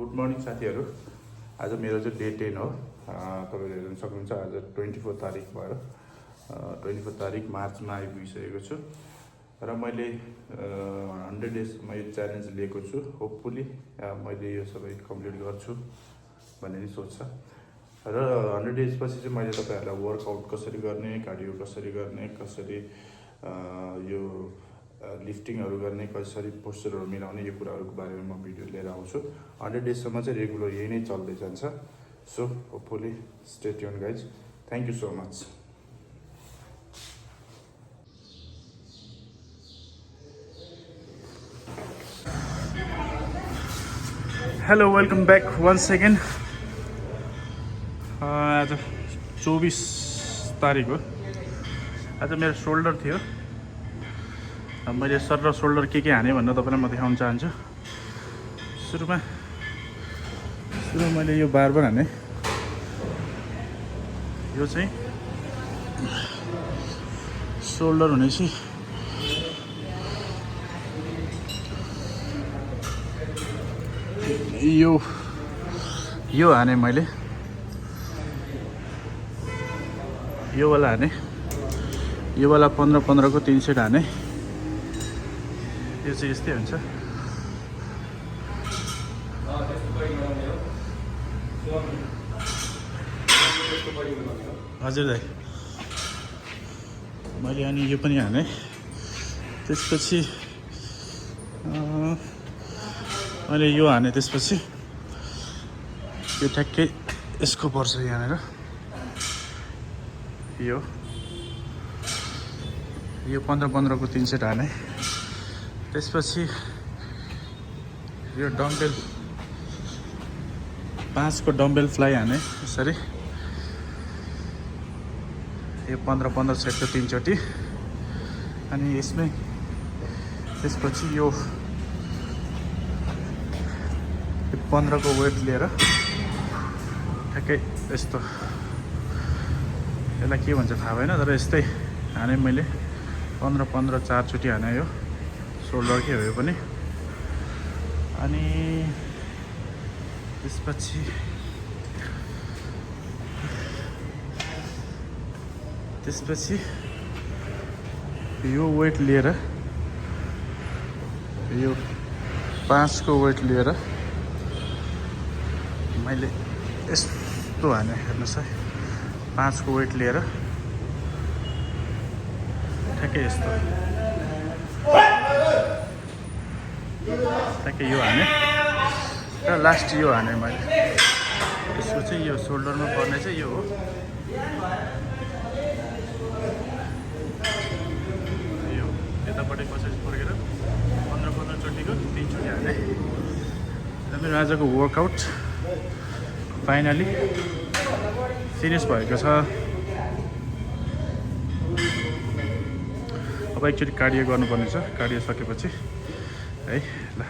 Good morning साथीहरू। आज मेरो चाहिँ डे 10 हो। तपाईँले हेर्न सक्नुहुन्छ आज 24 तारिक भयो। 24 तारिक मार्चमा आइपुगिसकेको छु र मैले 100 डेजमा यो च्यालेन्ज लिएको छु। होपफुली मैले यो सबै कम्प्लिट गर्छु भन्ने नि सोच छ र 100 डेज पछि चाहिँ मैले तपाईँहरूलाई वर्कआउट कसरी गर्ने, कार्डियो कसरी गर्ने, कसरी यो लिफ्टिङहरू गर्ने, कसरी पोस्चरहरू मिलाउने, यो कुराहरूको बारेमा म भिडियो लिएर आउँछु। 100 डेजसम्म चाहिँ रेगुलर यही नै चल्दै जान्छ। So hopefully stay tuned guys. Thank you so much. Hello, welcome back once second. आज 24 तारिक हो। आज मेरो सोल्डर थियो। मैले सर र सोल्डर के हाने भनेर तपाईँलाई म देखाउन चाहन्छु। सुरुमा मैले यो बारबर हाने। यो चाहिँ सोल्डर हुनेछ। यो हाने मैले, यो वाला हाने, यो वाला 15-15 को 3 सेट हाने। यो चाहिँ यस्तै हुन्छ। हजुर दाइ, मैले अनि यो पनि हाने। त्यसपछि मैले यो हाने। त्यसपछि यो ठ्याक्कै यसको पर्छ यहाँनिर। यो 15-15 को 3 सेट हाने। त्यसपछि यो डम्बेल 5 को डम्बेल फ्लाई हाने यसरी। यो 15-15 सेटको 3 चोटि। अनि यसमै त्यसपछि यो 15 को वेट लिएर ठ्याक्कै यस्तो, यसलाई के भन्छ थाहा भएन, तर यस्तै हाने मैले। 15-15 4 चोटि हाने। यो सोल्डरकै हो यो पनि। अनि त्यसपछि यो वेट लिएर, यो 5 को वेट लिएर मैले यस्तो हाने। हेर्नुहोस् है, 5 को वेट लिएर ठ्याक्कै यस्तो, ठ्याक्कै यो हाने र लास्ट यो हाने मैले। यसको चाहिँ यो सोल्डरमा पर्ने चाहिँ यो हो। यो यतापट्टि कसरी फर्केर 15-15 चोटिको 3 चोटि हाने। र मेरो आजको वर्कआउट फाइनली फिनिस भएको छ। अब एकचोटि कार्डियो गर्नुपर्ने छ। कार्डियो सकेपछि है ल।